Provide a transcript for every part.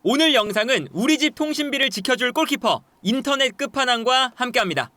오늘 영상은 우리 집 통신비를 지켜줄 골키퍼 인터넷 끝판왕과 함께합니다.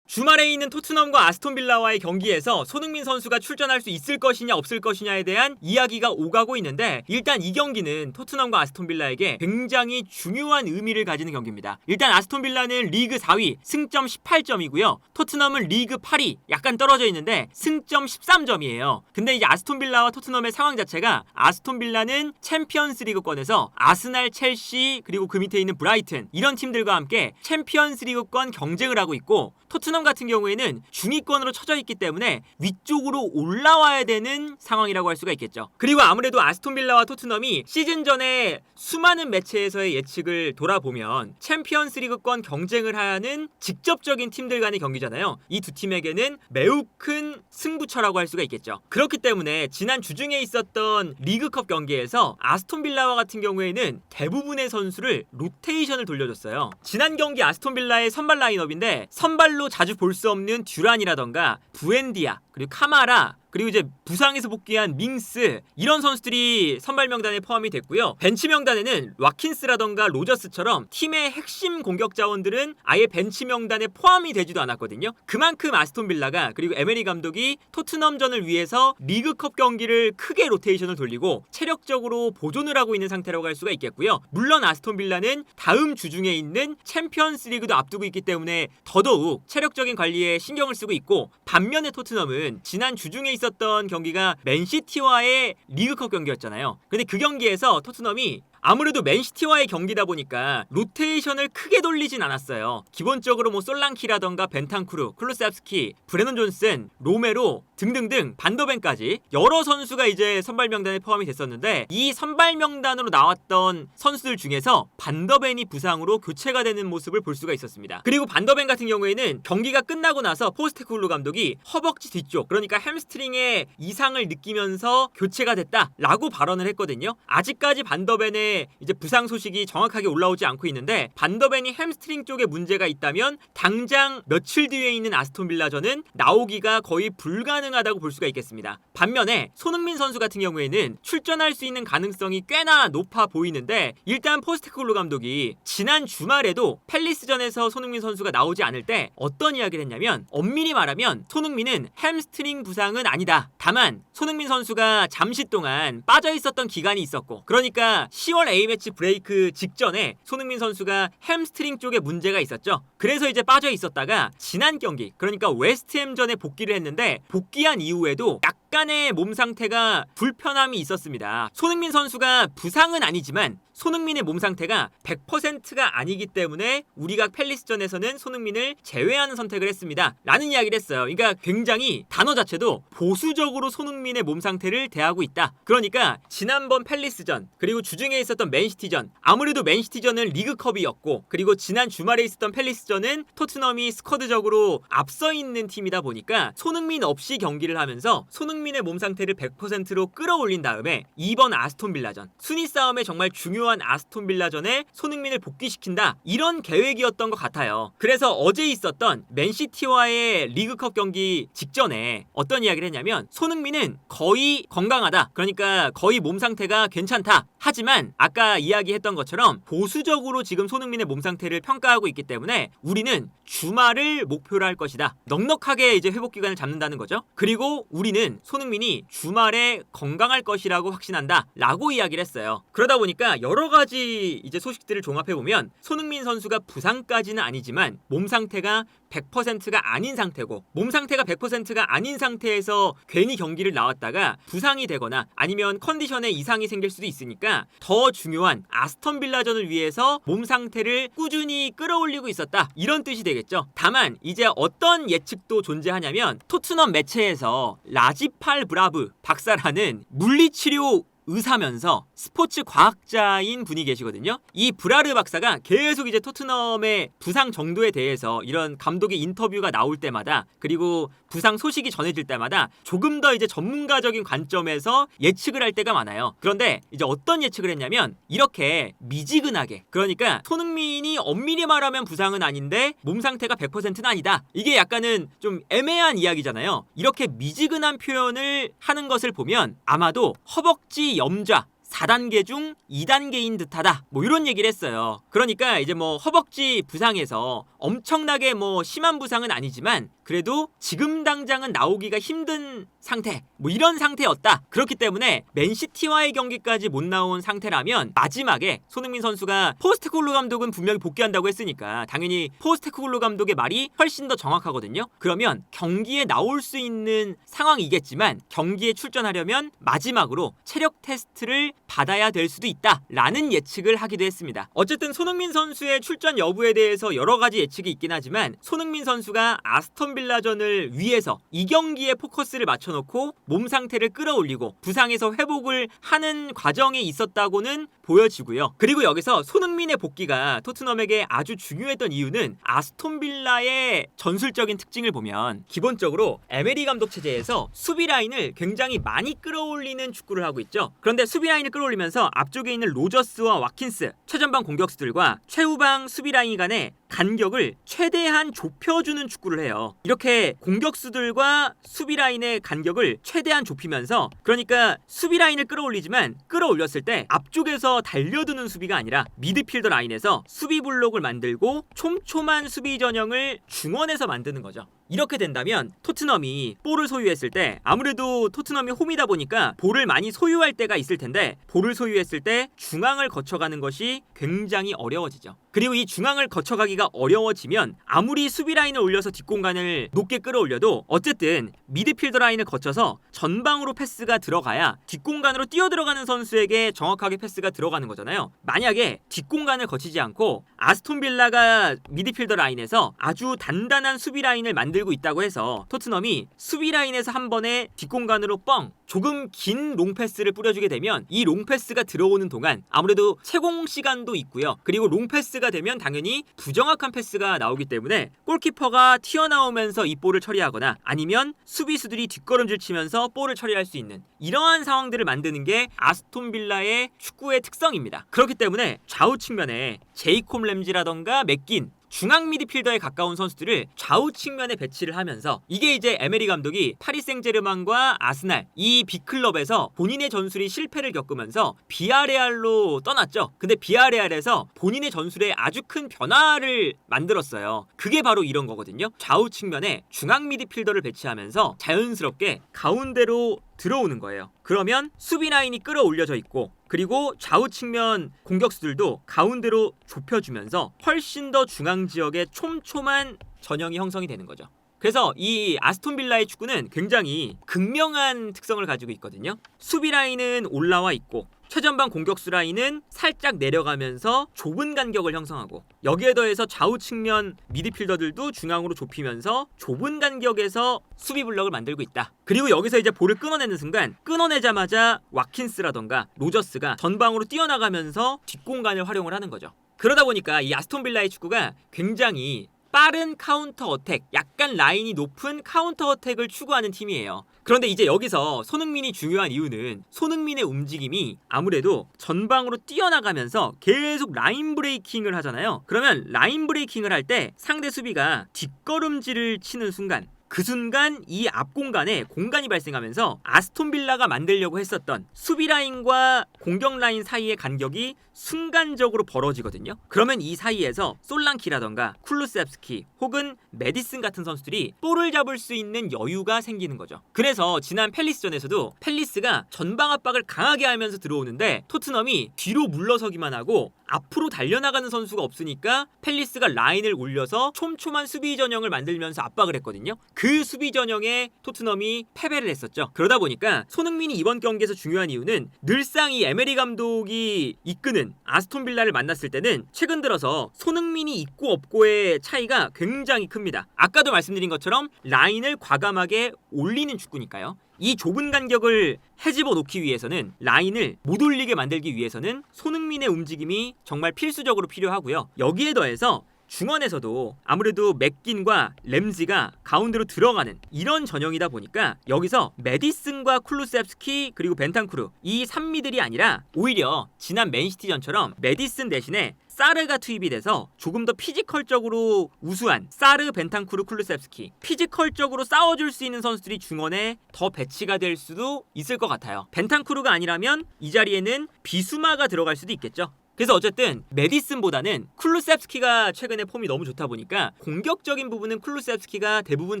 주말에 있는 토트넘과 아스톤빌라와의 경기에서 손흥민 선수가 출전할 수 있을 것이냐 없을 것이냐에 대한 이야기가 오가고 있는데, 일단 이 경기는 토트넘과 아스톤빌라에게 굉장히 중요한 의미를 가지는 경기입니다. 일단 아스톤빌라는 리그 4위 승점 18점이고요. 토트넘은 리그 8위 약간 떨어져 있는데 승점 13점이에요. 근데 이제 아스톤빌라와 토트넘의 상황 자체가, 아스톤빌라는 챔피언스리그권에서 아스날, 첼시, 그리고 그 밑에 있는 브라이튼, 이런 팀들과 함께 챔피언스리그권 경쟁을 하고 있고, 토트넘 같은 경우에는 중위권으로 처져 있기 때문에 위쪽으로 올라와야 되는 상황이라고 할 수가 있겠죠. 그리고 아무래도 아스톤빌라와 토트넘이 시즌 전에 수많은 매체에서의 예측을 돌아보면 챔피언스리그권 경쟁을 하는 직접적인 팀들 간의 경기잖아요. 이 두 팀에게는 매우 큰 승부처라고 할 수가 있겠죠. 그렇기 때문에 지난 주중에 있었던 리그컵 경기에서 아스톤빌라와 같은 경우에는 대부분의 선수를 로테이션을 돌려줬어요. 지난 경기 아스톤빌라의 선발 라인업인데, 선발로 자주 볼 수 없는 듀란이라던가 부엔디아, 그리고 카마라, 그리고 이제 부상에서 복귀한 밍스, 이런 선수들이 선발 명단에 포함이 됐고요. 벤치 명단에는 와킨스라던가 로저스처럼 팀의 핵심 공격 자원들은 아예 벤치 명단에 포함이 되지도 않았거든요. 그만큼 아스톤빌라가, 그리고 에메리 감독이 토트넘전을 위해서 리그컵 경기를 크게 로테이션을 돌리고 체력적으로 보존을 하고 있는 상태라고 할 수가 있겠고요. 물론 아스톤빌라는 다음 주중에 있는 챔피언스리그도 앞두고 있기 때문에 더더욱 체력적인 관리에 신경을 쓰고 있고, 반면에 토트넘은 지난 주중에 있었던 경기가 맨시티와의 리그컵 경기였잖아요. 근데 그 경기에서 토트넘이 아무래도 맨시티와의 경기다 보니까 로테이션을 크게 돌리진 않았어요. 기본적으로 뭐 솔랑키라던가 벤탄쿠르, 클루셉스키, 브레넌 존슨, 로메로 등등등, 반더벤까지 여러 선수가 이제 선발 명단에 포함이 됐었는데, 이 선발 명단으로 나왔던 선수들 중에서 반더벤이 부상으로 교체가 되는 모습을 볼 수가 있었습니다. 그리고 반더벤 같은 경우에는 경기가 끝나고 나서 포스테코글루 감독이 허벅지 뒤쪽, 그러니까 햄스트링에 이상을 느끼면서 교체가 됐다라고 발언을 했거든요. 아직까지 반더벤의 이제 부상 소식이 정확하게 올라오지 않고 있는데, 반더벤이 햄스트링 쪽에 문제가 있다면 당장 며칠 뒤에 있는 아스톤빌라전은 나오기가 거의 불가능하다고 볼 수가 있겠습니다. 반면에 손흥민 선수 같은 경우에는 출전할 수 있는 가능성이 꽤나 높아 보이는데, 일단 포스테코글루 감독이 지난 주말에도 팰리스전에서 손흥민 선수가 나오지 않을 때 어떤 이야기를 했냐면, 엄밀히 말하면 손흥민은 햄스트링 부상은 아니다. 다만 손흥민 선수가 잠시 동안 빠져 있었던 기간이 있었고, 그러니까 10월 A매치 브레이크 직전에 손흥민 선수가 햄스트링 쪽에 문제가 있었죠. 그래서 이제 빠져 있었다가 지난 경기, 그러니까 웨스트햄전에 복귀를 했는데, 복귀한 이후에도 약간의 몸 상태가 불편함이 있었습니다. 손흥민 선수가 부상은 아니지만 손흥민의 몸 상태가 100%가 아니기 때문에 우리가 팰리스전에서는 손흥민을 제외하는 선택을 했습니다 라는 이야기를 했어요. 그러니까 굉장히 단어 자체도 보수적으로 손흥민의 몸 상태를 대하고 있다. 그러니까 지난번 팰리스전, 그리고 주중에 있었던 맨시티전, 아무래도 맨시티전은 리그컵이었고, 그리고 지난 주말에 있었던 팰리스전은 토트넘이 스쿼드적으로 앞서 있는 팀이다 보니까 손흥민 없이 경기를 하면서 손흥민의 몸 상태를 100%로 끌어올린 다음에 이번 아스톤빌라전, 순위 싸움에 정말 중요한 아스톤빌라전에 손흥민을 복귀시킨다, 이런 계획이었던 것 같아요. 그래서 어제 있었던 맨시티와의 리그컵 경기 직전에 어떤 이야기를 했냐면, 손흥민은 거의 건강하다, 그러니까 거의 몸 상태가 괜찮다. 하지만 아까 이야기했던 것처럼 보수적으로 지금 손흥민의 몸 상태를 평가하고 있기 때문에 우리는 주말을 목표로 할 것이다. 넉넉하게 이제 회복 기간을 잡는다는 거죠. 그리고 우리는 손흥민이 주말에 건강할 것이라고 확신한다 라고 이야기를 했어요. 그러다 보니까 여러 가지 이제 소식들을 종합해 보면, 손흥민 선수가 부상까지는 아니지만 몸 상태가 100%가 아닌 상태고, 몸 상태가 100%가 아닌 상태에서 괜히 경기를 나왔다가 부상이 되거나 아니면 컨디션에 이상이 생길 수도 있으니까 더 중요한 아스톤빌라전을 위해서 몸 상태를 꾸준히 끌어올리고 있었다, 이런 뜻이 되겠죠. 다만 이제 어떤 예측도 존재하냐면, 토트넘 매체에서 라지팔 브라브 박사라는 물리치료 의사면서 스포츠 과학자인 분이 계시거든요. 이 브라르 박사가 계속 이제 토트넘의 부상 정도에 대해서 이런 감독의 인터뷰가 나올 때마다, 그리고 부상 소식이 전해질 때마다 조금 더 이제 전문가적인 관점에서 예측을 할 때가 많아요. 그런데 이제 어떤 예측을 했냐면, 이렇게 미지근하게, 그러니까 손흥민이 엄밀히 말하면 부상은 아닌데 몸 상태가 100%는 아니다, 이게 약간은 좀 애매한 이야기잖아요. 이렇게 미지근한 표현을 하는 것을 보면 아마도 허벅지 염좌, 4단계 중 2단계인 듯하다. 뭐 이런 얘기를 했어요. 그러니까 이제 뭐 허벅지 부상에서 엄청나게 뭐 심한 부상은 아니지만 그래도 지금 당장은 나오기가 힘든 상태, 뭐 이런 상태였다. 그렇기 때문에 맨시티와의 경기까지 못 나온 상태라면 마지막에 손흥민 선수가 포스테코글루 감독은 분명히 복귀한다고 했으니까 당연히 포스테코글루 감독의 말이 훨씬 더 정확하거든요. 그러면 경기에 나올 수 있는 상황이겠지만 경기에 출전하려면 마지막으로 체력 테스트를 받아야 될 수도 있다라는 예측을 하기도 했습니다. 어쨌든 손흥민 선수의 출전 여부에 대해서 여러 가지 예측이 있긴 하지만 손흥민 선수가 아스톤 빌라전을 위해서 이 경기에 포커스를 맞춰놓고 몸 상태를 끌어올리고 부상에서 회복을 하는 과정에 있었다고는 보여지고요. 그리고 여기서 손흥민의 복귀가 토트넘에게 아주 중요했던 이유는 아스톤 빌라의 전술적인 특징을 보면 기본적으로 에메리 감독 체제에서 수비 라인을 굉장히 많이 끌어올리는 축구를 하고 있죠. 그런데 수비 라인을 끌어올리면서 앞쪽에 있는 로저스와 와킨스, 최전방 공격수들과 최후방 수비 라인 간의 간격을 최대한 좁혀주는 축구를 해요. 이렇게 공격수들과 수비 라인의 간격을 최대한 좁히면서 그러니까 수비 라인을 끌어올리지만 끌어올렸을 때 앞쪽에서 달려드는 수비가 아니라 미드필더 라인에서 수비 블록을 만들고 촘촘한 수비 전형을 중원에서 만드는 거죠. 이렇게 된다면 토트넘이 볼을 소유했을 때 아무래도 토트넘이 홈이다 보니까 볼을 많이 소유할 때가 있을 텐데 볼을 소유했을 때 중앙을 거쳐가는 것이 굉장히 어려워지죠. 그리고 이 중앙을 거쳐가기가 어려워지면 아무리 수비 라인을 올려서 뒷공간을 높게 끌어올려도 어쨌든 미드필더 라인을 거쳐서 전방으로 패스가 들어가야 뒷공간으로 뛰어들어가는 선수에게 정확하게 패스가 들어가는 거잖아요. 만약에 뒷공간을 거치지 않고 아스톤 빌라가 미드필더 라인에서 아주 단단한 수비 라인을 만들고 있다고 해서 토트넘이 수비 라인에서 한 번에 뒷공간으로 조금 긴 롱패스를 뿌려주게 되면 이 롱패스가 들어오는 동안 아무래도 채공 시간도 있고요. 그리고 롱패스가 되면 당연히 부정확한 패스가 나오기 때문에 골키퍼가 튀어나오면서 이 볼을 처리하거나 아니면 수비수들이 뒷걸음질 치면서 볼을 처리할 수 있는 이러한 상황들을 만드는 게 아스톤 빌라의 축구의 특성입니다. 그렇기 때문에 좌우 측면에 제이콥 램지라던가 맥긴 중앙 미드필더에 가까운 선수들을 좌우 측면에 배치를 하면서 이게 이제 에메리 감독이 파리 생제르맹과 아스날 이 빅클럽에서 본인의 전술이 실패를 겪으면서 비아레알로 떠났죠. 근데 비아레알에서 본인의 전술에 아주 큰 변화를 만들었어요. 그게 바로 이런 거거든요. 좌우 측면에 중앙 미드필더를 배치하면서 자연스럽게 가운데로 들어오는 거예요. 그러면 수비 라인이 끌어올려져 있고 그리고 좌우 측면 공격수들도 가운데로 좁혀주면서 훨씬 더 중앙 지역에 촘촘한 전형이 형성이 되는 거죠. 그래서 이 아스톤 빌라의 축구는 굉장히 극명한 특성을 가지고 있거든요. 수비 라인은 올라와 있고 최전방 공격수 라인은 살짝 내려가면서 좁은 간격을 형성하고 여기에 더해서 좌우 측면 미드필더들도 중앙으로 좁히면서 좁은 간격에서 수비 블럭을 만들고 있다. 그리고 여기서 이제 볼을 끊어내는 순간 끊어내자마자 와킨스라던가 로저스가 전방으로 뛰어나가면서 뒷공간을 활용을 하는 거죠. 그러다 보니까 이 아스톤 빌라의 축구가 굉장히 빠른 카운터 어택, 약간 라인이 높은 카운터 어택을 추구하는 팀이에요. 그런데 이제 여기서 손흥민이 중요한 이유는 손흥민의 움직임이 아무래도 전방으로 뛰어나가면서 계속 라인 브레이킹을 하잖아요. 그러면 라인 브레이킹을 할 때 상대 수비가 뒷걸음질을 치는 순간 그 순간 이 앞 공간에 공간이 발생하면서 아스톤 빌라가 만들려고 했었던 수비 라인과 공격 라인 사이의 간격이 순간적으로 벌어지거든요. 그러면 이 사이에서 솔랑키라던가 쿨루셉스키 혹은 메디슨 같은 선수들이 볼을 잡을 수 있는 여유가 생기는 거죠. 그래서 지난 팰리스전에서도 팰리스가 전방 압박을 강하게 하면서 들어오는데 토트넘이 뒤로 물러서기만 하고 앞으로 달려나가는 선수가 없으니까 팰리스가 라인을 올려서 촘촘한 수비 전형을 만들면서 압박을 했거든요. 그 수비 전형에 토트넘이 패배를 했었죠. 그러다 보니까 손흥민이 이번 경기에서 중요한 이유는 늘상 이 에메리 감독이 이끄는 아스톤 빌라를 만났을 때는 최근 들어서 손흥민이 있고 없고의 차이가 굉장히 큽니다. 아까도 말씀드린 것처럼 라인을 과감하게 올리는 축구니까요. 이 좁은 간격을 헤집어 놓기 위해서는 라인을 못 올리게 만들기 위해서는 손흥민의 움직임이 정말 필수적으로 필요하고요. 여기에 더해서 중원에서도 아무래도 맥긴과 램지가 가운데로 들어가는 이런 전형이다 보니까 여기서 메디슨과 쿨루셉스키 그리고 벤탄쿠르 이 3미들이 아니라 오히려 지난 맨시티전처럼 메디슨 대신에 사르가 투입이 돼서 조금 더 피지컬적으로 우수한 사르, 벤탄쿠르, 쿨루셉스키, 피지컬적으로 싸워줄 수 있는 선수들이 중원에 더 배치가 될 수도 있을 것 같아요. 벤탄쿠르가 아니라면 이 자리에는 비수마가 들어갈 수도 있겠죠. 그래서 어쨌든 메디슨보다는 쿨루셉스키가 최근에 폼이 너무 좋다 보니까 공격적인 부분은 쿨루셉스키가 대부분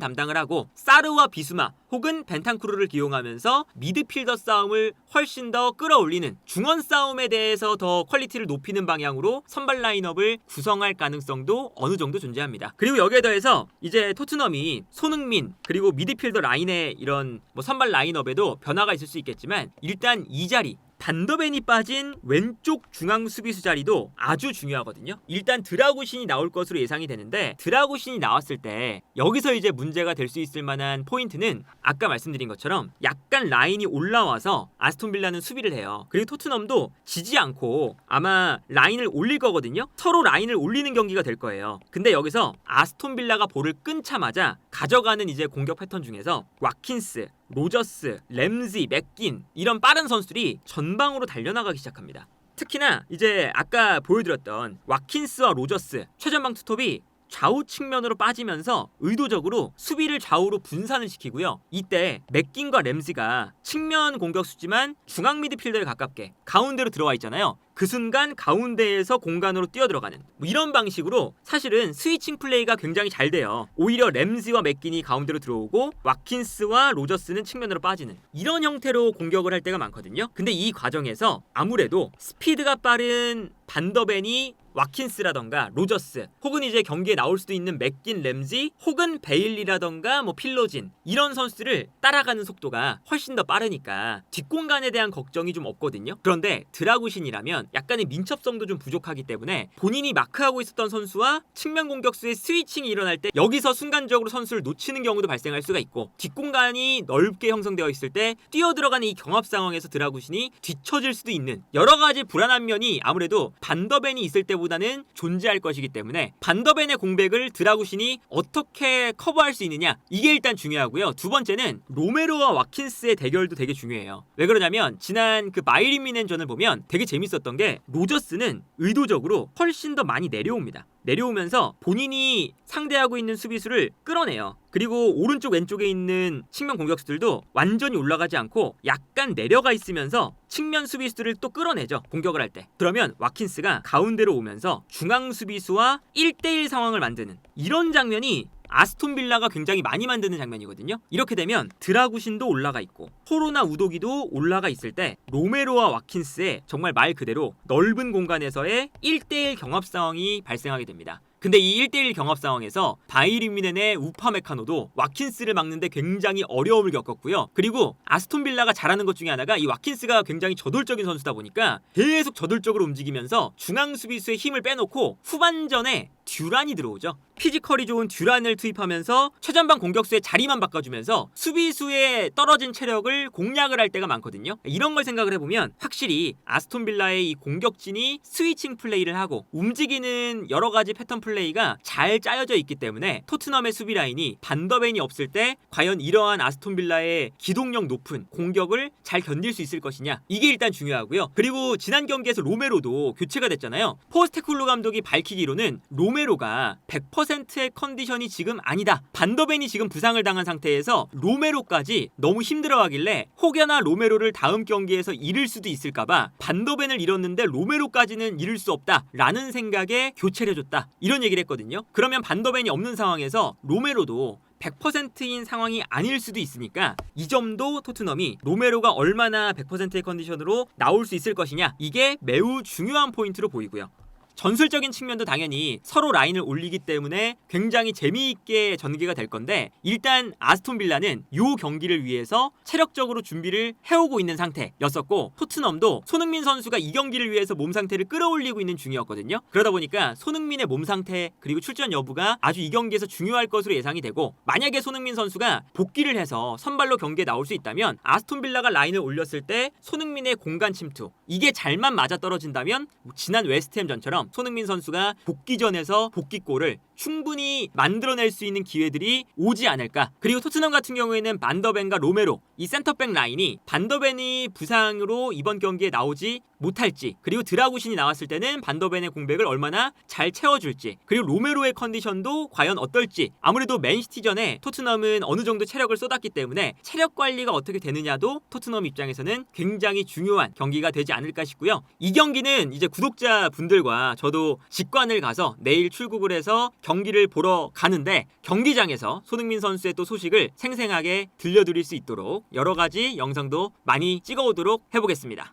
담당을 하고 사르와 비수마 혹은 벤탄쿠르를 기용하면서 미드필더 싸움을 훨씬 더 끌어올리는 중원 싸움에 대해서 더 퀄리티를 높이는 방향으로 선발 라인업을 구성할 가능성도 어느 정도 존재합니다. 그리고 여기에 더해서 이제 토트넘이 손흥민 그리고 미드필더 라인의 이런 선발 라인업에도 변화가 있을 수 있겠지만 일단 이 자리 반더벤이 빠진 왼쪽 중앙 수비수 자리도 아주 중요하거든요. 일단 드라구신이 나올 것으로 예상이 되는데 드라구신이 나왔을 때 여기서 이제 문제가 될 수 있을 만한 포인트는 아까 말씀드린 것처럼 약간 라인이 올라와서 아스톤 빌라는 수비를 해요. 그리고 토트넘도 지지 않고 아마 라인을 올릴 거거든요. 서로 라인을 올리는 경기가 될 거예요. 근데 여기서 아스톤 빌라가 볼을 끊자마자 가져가는 이제 공격 패턴 중에서 와킨스, 로저스, 램지, 맥긴 이런 빠른 선수들이 전방으로 달려나가기 시작합니다. 특히나 이제 아까 보여드렸던 와킨스와 로저스 최전방 투톱이 좌우 측면으로 빠지면서 의도적으로 수비를 좌우로 분산을 시키고요. 이때 맥긴과 램지가 측면 공격수지만 중앙 미드필더에 가깝게 가운데로 들어와 있잖아요. 그 순간 가운데에서 공간으로 뛰어들어가는 이런 방식으로 사실은 스위칭 플레이가 굉장히 잘 돼요. 오히려 램지와 맥긴이 가운데로 들어오고 와킨스와 로저스는 측면으로 빠지는 이런 형태로 공격을 할 때가 많거든요. 근데 이 과정에서 아무래도 스피드가 빠른 반더벤이 와킨스라던가 로저스 혹은 이제 경기에 나올 수도 있는 맥긴, 램지 혹은 베일리라던가 필로진 이런 선수들을 따라가는 속도가 훨씬 더 빠르니까 뒷공간에 대한 걱정이 좀 없거든요. 그런데 드라구신이라면 약간의 민첩성도 좀 부족하기 때문에 본인이 마크하고 있었던 선수와 측면 공격수의 스위칭이 일어날 때 여기서 순간적으로 선수를 놓치는 경우도 발생할 수가 있고 뒷공간이 넓게 형성되어 있을 때 뛰어들어가는 이 경합 상황에서 드라구신이 뒤처질 수도 있는 여러 가지 불안한 면이 아무래도 반더벤이 있을 때보다는 존재할 것이기 때문에 반더벤의 공백을 드라구신이 어떻게 커버할 수 있느냐 이게 일단 중요하고요. 두 번째는 로메로와 와킨스의 대결도 되게 중요해요. 왜 그러냐면 지난 그 마이리미넨전을 보면 되게 재밌었던 게 로저스는 의도적으로 훨씬 더 많이 내려옵니다. 내려오면서 본인이 상대하고 있는 수비수를 끌어내요. 그리고 오른쪽 왼쪽에 있는 측면 공격수들도 완전히 올라가지 않고 약간 내려가 있으면서 측면 수비수들을 또 끌어내죠. 공격을 할 때. 그러면 와킨스가 가운데로 오면서 중앙 수비수와 1대1 상황을 만드는 이런 장면이 아스톤 빌라가 굉장히 많이 만드는 장면이거든요. 이렇게 되면 드라구신도 올라가 있고 호로나 우도기도 올라가 있을 때 로메로와 와킨스의 정말 말 그대로 넓은 공간에서의 1대1 경합 상황이 발생하게 됩니다. 근데 이 1대1 경합 상황에서 바이에른 우파메카노도 와킨스를 막는데 굉장히 어려움을 겪었고요. 그리고 아스톤 빌라가 잘하는 것 중에 하나가 이 와킨스가 굉장히 저돌적인 선수다 보니까 계속 저돌적으로 움직이면서 중앙 수비수의 힘을 빼놓고 후반전에 듀란이 들어오죠. 피지컬이 좋은 듀란을 투입하면서 최전방 공격수의 자리만 바꿔주면서 수비수의 떨어진 체력을 공략을 할 때가 많거든요. 이런 걸 생각을 해보면 확실히 아스톤 빌라의 이 공격진이 스위칭 플레이를 하고 움직이는 여러 가지 패턴 플레이가 잘 짜여져 있기 때문에 토트넘의 수비 라인이 반더벤이 없을 때 과연 이러한 아스톤 빌라의 기동력 높은 공격을 잘 견딜 수 있을 것이냐 이게 일단 중요하고요. 그리고 지난 경기에서 로메로도 교체가 됐잖아요. 포스테쿨로 감독이 밝히기로는 로메로가 100%의 컨디션이 지금 아니다. 반더벤이 지금 부상을 당한 상태에서 로메로까지 너무 힘들어하길래 혹여나 로메로를 다음 경기에서 잃을 수도 있을까봐 반더벤을 잃었는데 로메로까지는 잃을 수 없다 라는 생각에 교체를 해줬다 이런 얘기를 했거든요. 그러면 반더벤이 없는 상황에서 로메로도 100%인 상황이 아닐 수도 있으니까 이 점도 토트넘이 로메로가 얼마나 100%의 컨디션으로 나올 수 있을 것이냐 이게 매우 중요한 포인트로 보이고요. 전술적인 측면도 당연히 서로 라인을 올리기 때문에 굉장히 재미있게 전개가 될 건데 일단 아스톤 빌라는 이 경기를 위해서 체력적으로 준비를 해오고 있는 상태였었고 토트넘도 손흥민 선수가 이 경기를 위해서 몸 상태를 끌어올리고 있는 중이었거든요. 그러다 보니까 손흥민의 몸 상태 그리고 출전 여부가 아주 이 경기에서 중요할 것으로 예상이 되고 만약에 손흥민 선수가 복귀를 해서 선발로 경기에 나올 수 있다면 아스톤 빌라가 라인을 올렸을 때 손흥민의 공간 침투 이게 잘만 맞아떨어진다면 지난 웨스트햄전처럼 손흥민 선수가 복귀전에서 복귀골을 충분히 만들어낼 수 있는 기회들이 오지 않을까. 그리고 토트넘 같은 경우에는 반더벤과 로메로 이 센터백 라인이 반더벤이 부상으로 이번 경기에 나오지 못할지, 그리고 드라구신이 나왔을 때는 반더벤의 공백을 얼마나 잘 채워줄지, 그리고 로메로의 컨디션도 과연 어떨지. 아무래도 맨시티전에 토트넘은 어느 정도 체력을 쏟았기 때문에 체력 관리가 어떻게 되느냐도 토트넘 입장에서는 굉장히 중요한 경기가 되지 않을까 싶고요. 이 경기는 이제 구독자분들과 저도 직관을 가서 내일 출국을 해서 경기를 보러 가는데, 경기장에서 손흥민 선수의 또 소식을 생생하게 들려드릴 수 있도록 여러 가지 영상도 많이 찍어오도록 해보겠습니다.